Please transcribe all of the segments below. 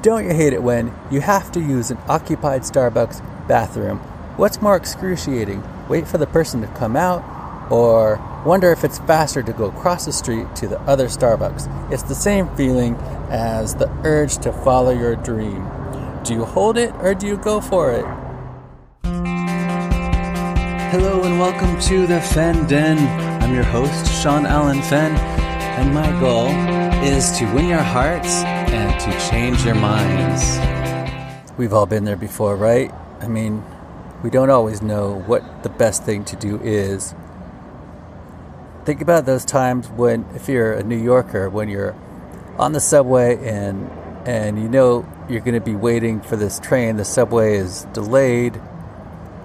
Don't you hate it when you have to use an occupied Starbucks bathroom? What's more excruciating? Wait for the person to come out, or wonder if it's faster to go across the street to the other Starbucks? It's the same feeling as the urge to follow your dream. Do you hold it or do you go for it? Hello and welcome to the Fen Den. I'm your host, Sean Allen Fenn, and my goal is to win your hearts and to change your minds. We've all been there before, right? I mean, we don't always know what the best thing to do is. Think about those times when, if you're a New Yorker, when you're on the subway and you know you're going to be waiting for this train, the subway is delayed,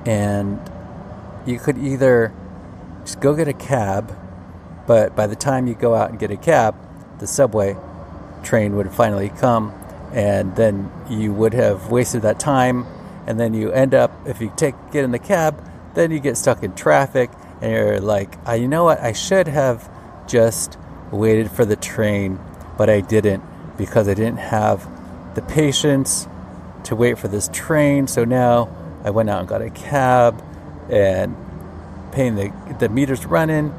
and you could either just go get a cab, but by the time you go out and get a cab, the subway train would finally come, and then you would have wasted that time, and then you end up, if you get in the cab, then you get stuck in traffic, and you're like, you know what, I should have just waited for the train, but I didn't, because I didn't have the patience to wait for this train. So now I went out and got a cab, and paying the meter's running,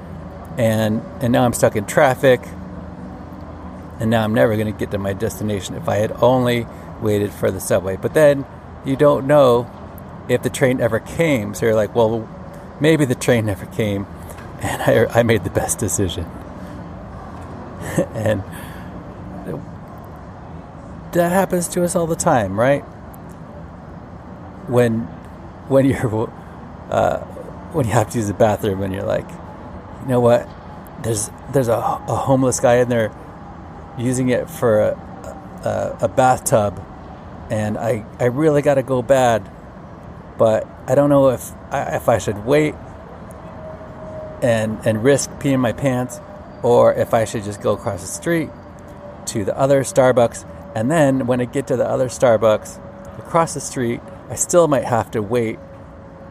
and now I'm stuck in traffic, and now I'm never going to get to my destination if I had only waited for the subway. But then you don't know if the train ever came, so you're like, well, maybe the train never came, and I made the best decision. And that happens to us all the time, right? When you have to use the bathroom and you're like, you know what, there's a homeless guy in there using it for a bathtub, and I really got to go bad, but I don't know if I should wait and risk peeing my pants, or if I should just go across the street to the other Starbucks. And then when I get to the other Starbucks across the street, I still might have to wait.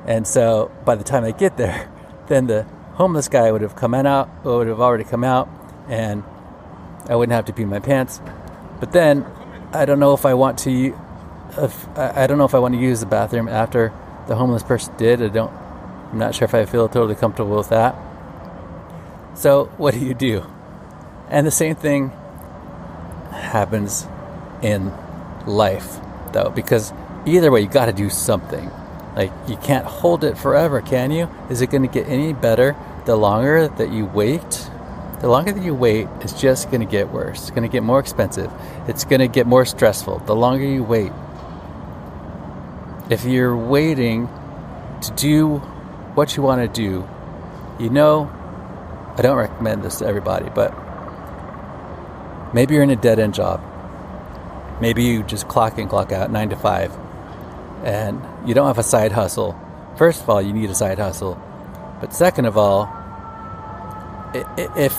And so by the time I get there, then the homeless guy would have already come out, and I wouldn't have to pee my pants. But then I don't know if I want to use the bathroom after the homeless person did. I'm not sure if I feel totally comfortable with that. So what do? And the same thing happens in life, though, because either way, you got to do something. Like, you can't hold it forever, can you? Is it going to get any better the longer that you wait? The longer that you wait, it's just going to get worse. It's going to get more expensive. It's going to get more stressful the longer you wait. If you're waiting to do what you want to do, I don't recommend this to everybody, but maybe you're in a dead-end job. Maybe you just clock in, clock out, 9 to 5, and you don't have a side hustle. First of all, you need a side hustle. But second of all, if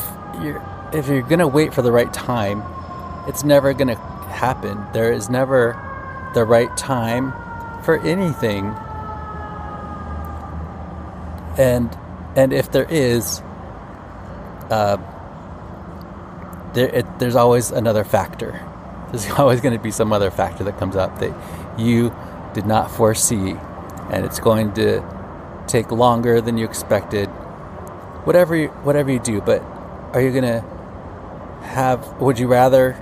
you're going to wait for the right time, it's never going to happen. There is never the right time for anything. And if there is, there's always another factor. There's always going to be some other factor that comes up that you did not foresee, and it's going to take longer than you expected. Whatever you do, but are you going to would you rather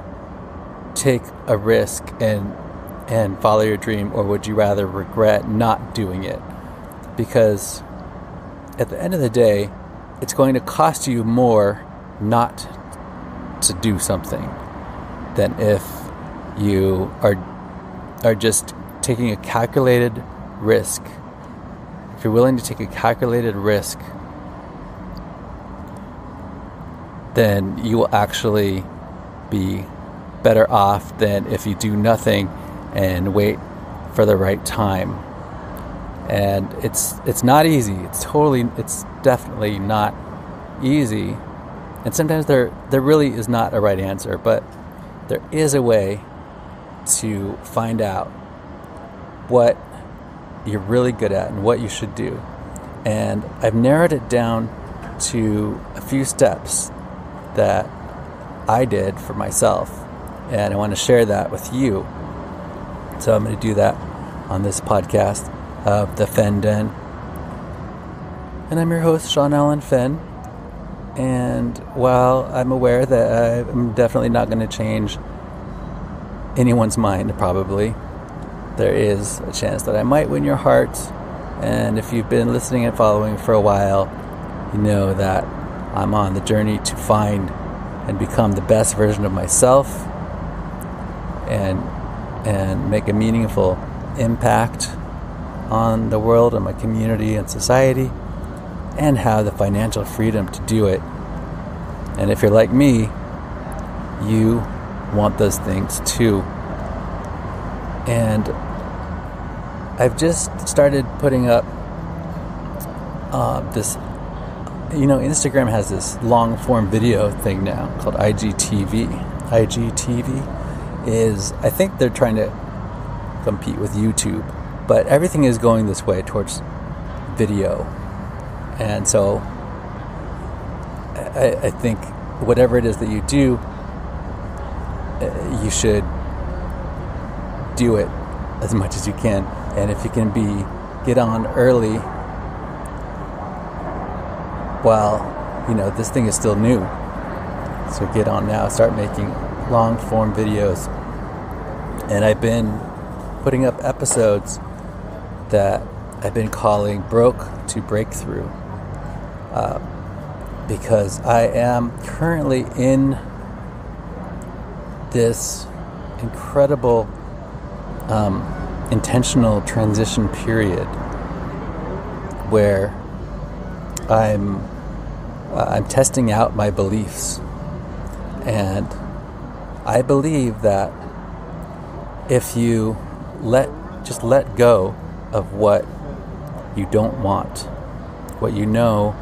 take a risk and follow your dream, or would you rather regret not doing it? Because at the end of the day, it's going to cost you more not to do something than if you are just taking a calculated risk. If you're willing to take a calculated risk, then you will actually be better off than if you do nothing and wait for the right time. And it's not easy. It's definitely not easy. And sometimes there really is not a right answer, but there is a way to find out what you're really good at and what you should do. And I've narrowed it down to a few steps that I did for myself, and I want to share that with you. So I'm going to do that on this podcast of the Fen Den. And I'm your host, Sean Allen Fenn. And while I'm aware that I'm definitely not going to change anyone's mind, probably, there is a chance that I might win your heart. And if you've been listening and following for a while, you know that I'm on the journey to find and become the best version of myself and make a meaningful impact on the world and my community and society, and have the financial freedom to do it. And if you're like me, you want those things too. And I've just started putting up this, Instagram has this long form video thing now called IGTV. IGTV is, I think they're trying to compete with YouTube, but everything is going this way towards video. And so I think whatever it is that you do, you should do it as much as you can. And if you can get on early while, this thing is still new. So get on now, start making long form videos. And I've been putting up episodes that I've been calling Broke to Breakthrough. Because I am currently in this incredible intentional transition period where I'm testing out my beliefs, and I believe that if you just let go of what you don't want, what you know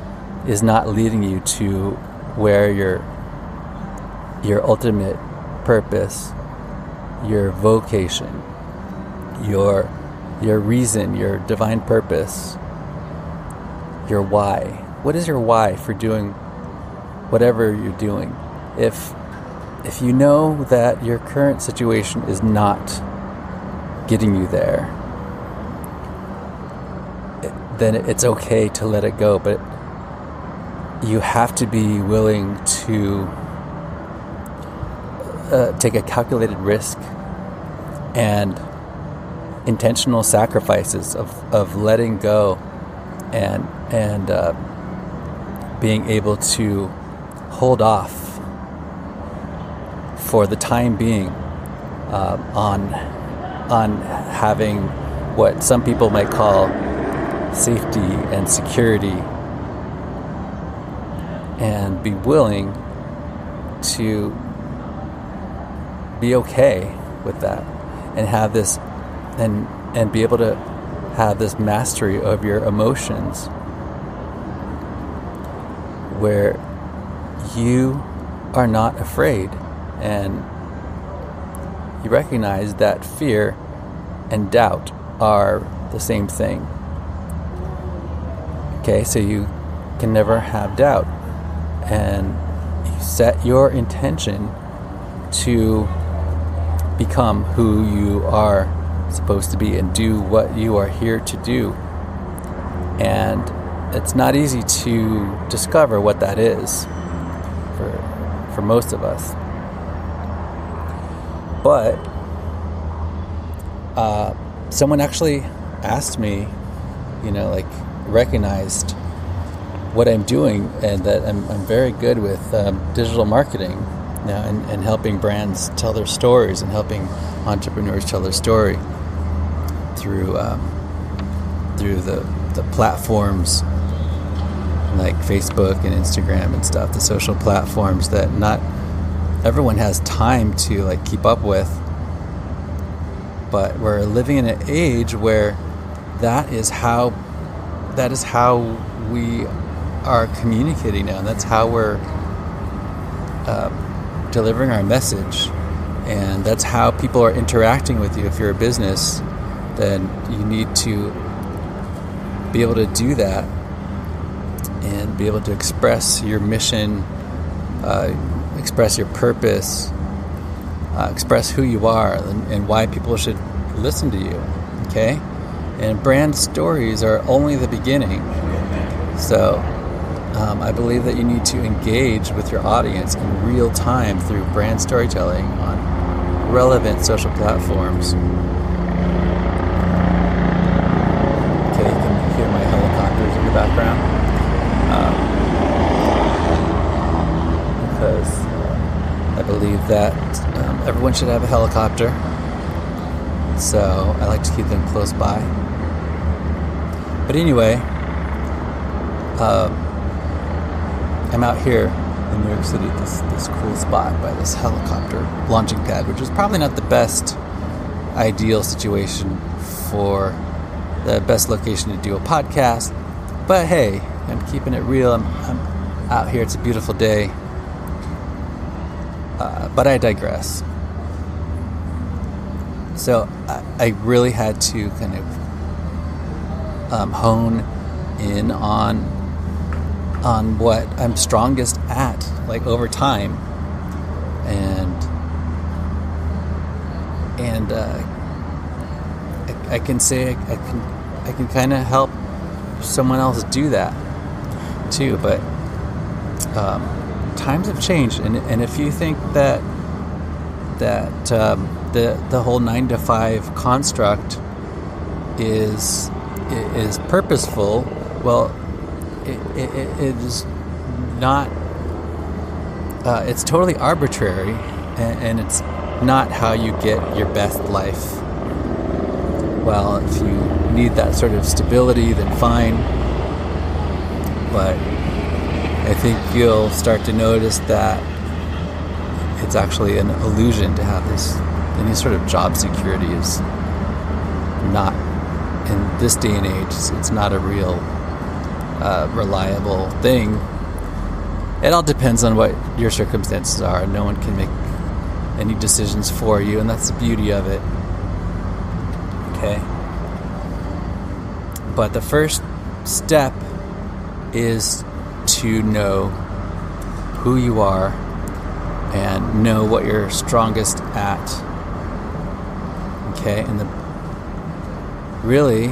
is not leading you to where your ultimate purpose, your vocation, your reason, your divine purpose, your why. What is your why for doing whatever you're doing? If you know that your current situation is not getting you there, then it's okay to let it go, but you have to be willing to take a calculated risk and intentional sacrifices of letting go and being able to hold off for the time being on having what some people might call safety and security, and be willing to be okay with that and have this and be able to have this mastery of your emotions where you are not afraid and you recognize that fear and doubt are the same thing. Okay, so you can never have doubt, and you set your intention to become who you are supposed to be and do what you are here to do. And it's not easy to discover what that is for most of us. But someone actually asked me, recognized what I'm doing, and that I'm very good with digital marketing now, and helping brands tell their stories and helping entrepreneurs tell their story through the platforms like Facebook and Instagram and stuff, the social platforms that not everyone has time to keep up with. But we're living in an age where that is how we are communicating now, and that's how we're delivering our message, and that's how people are interacting with you. If you're a business, then you need to be able to do that and be able to express your mission, express your purpose, express who you are, and why people should listen to you, okay? And brand stories are only the beginning. So I believe that you need to engage with your audience in real time through brand storytelling on relevant social platforms. Okay, you can hear my helicopters in the background. Because I believe that everyone should have a helicopter. So I like to keep them close by. But anyway, I'm out here in New York City, this cool spot by this helicopter launching pad, which is probably not the best ideal situation for the best location to do a podcast. But hey, I'm keeping it real. I'm out here. It's a beautiful day. But I digress. So I really had to kind of hone in on what I'm strongest at, like over time, and I can say I can kind of help someone else do that too. But times have changed, and if you think that the whole 9-to-5 construct is purposeful, well, it is not. It's totally arbitrary, and it's not how you get your best life. Well, if you need that sort of stability, then fine. But I think you'll start to notice that it's actually an illusion to have this. Any sort of job security is not, in this day and age, it's not a real reliable thing. It all depends on what your circumstances are. No one can make any decisions for you, and that's the beauty of it. Okay? But the first step is to know who you are and know what you're strongest at. Okay? And really,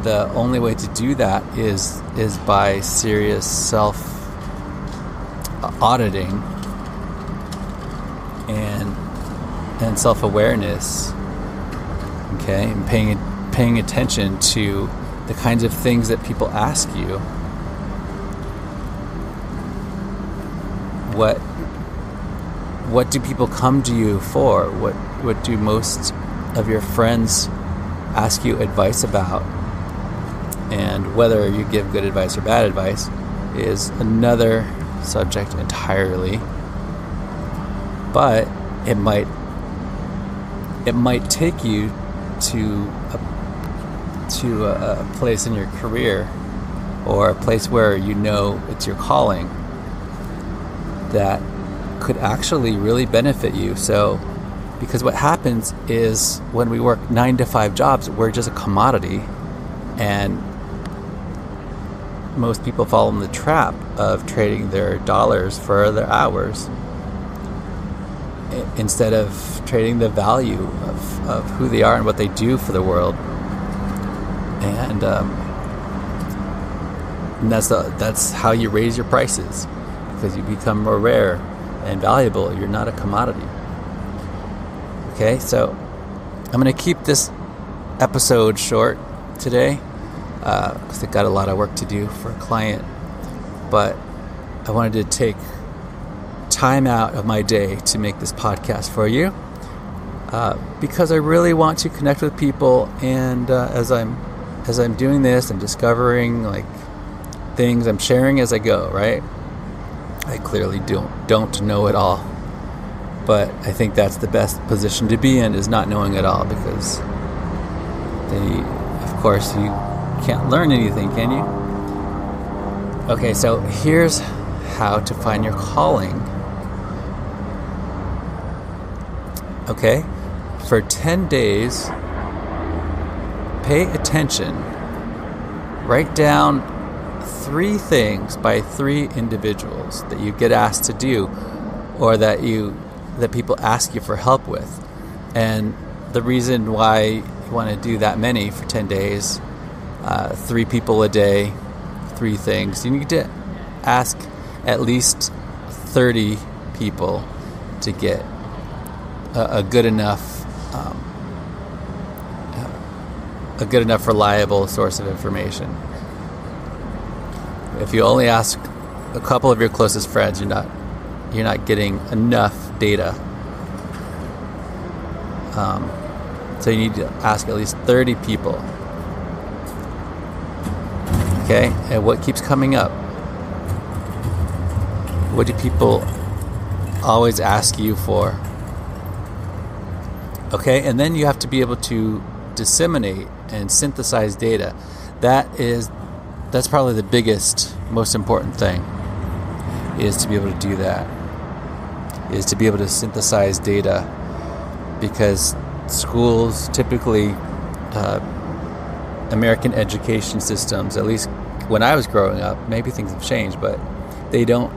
the only way to do that is by serious self-auditing and self-awareness. Okay? And paying attention to the kinds of things that people ask you. What do people come to you for? What do most of your friends ask you advice about? And whether you give good advice or bad advice is another subject entirely. But it might take you to a place in your career, or a place where you know it's your calling, that could actually really benefit you. So, because what happens is when we work 9-to-5 jobs, we're just a commodity, and most people fall in the trap of trading their dollars for their hours instead of trading the value of who they are and what they do for the world. And that's how you raise your prices, because you become more rare and valuable. You're not a commodity. Okay, so I'm going to keep this episode short today because I've got a lot of work to do for a client. But I wanted to take time out of my day to make this podcast for you because I really want to connect with people. And as I'm doing this, I'm discovering like things. I'm sharing as I go, right? I clearly don't know it all, but I think that's the best position to be in, is not knowing it all, because of course you can't learn anything, can you? Okay, so here's how to find your calling. Okay, for 10 days, pay attention. Write down 3 things by 3 individuals that you get asked to do, or that people ask you for help with, and the reason why you want to do that many for 10 days, 3 people a day, 3 things. You need to ask at least 30 people to get a good enough reliable source of information. If you only ask a couple of your closest friends, you're not getting enough data. So you need to ask at least 30 people. Okay, and what keeps coming up? What do people always ask you for? Okay, and then you have to be able to disseminate and synthesize data. That's probably the biggest, most important thing, is to be able to do that, is to be able to synthesize data, because schools, typically American education systems, at least when I was growing up, maybe things have changed, but they don't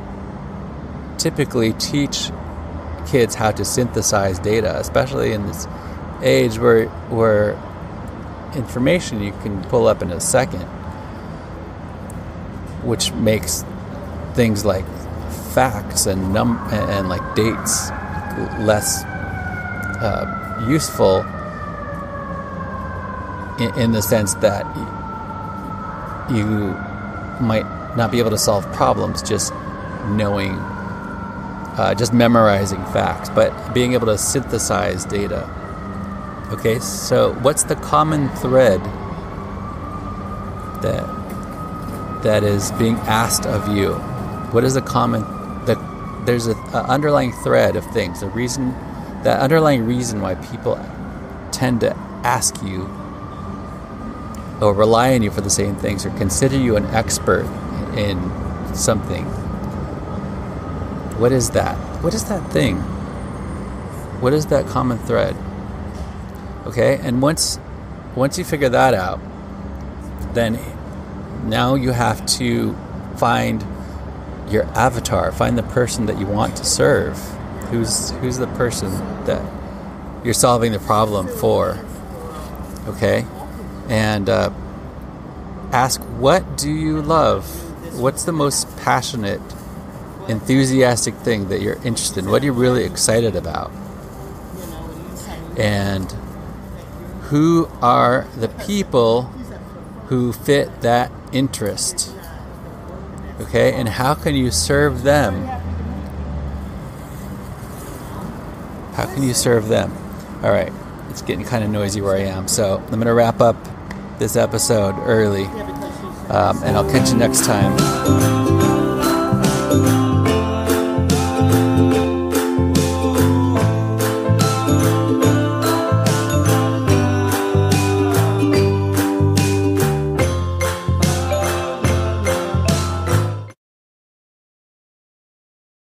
typically teach kids how to synthesize data, especially in this age where information you can pull up in a second, which makes things like facts and like dates less useful in the sense that you might not be able to solve problems just knowing, just memorizing facts, but being able to synthesize data. Okay, so what's the common thread that is being asked of you? What is there's an underlying thread of things, that underlying reason why people tend to ask you or rely on you for the same things or consider you an expert in something. What is that? What is that thing? What is that common thread? Okay, and once you figure that out, then now you have to find your avatar, find the person that you want to serve. Who's the person that you're solving the problem for? Okay, and ask, what do you love? What's the most passionate, enthusiastic thing that you're interested in? What are you really excited about? And who are the people who fit that interest? Okay, and how can you serve them? How can you serve them? All right, it's getting kind of noisy where I am, so I'm going to wrap up this episode early, and I'll catch you next time.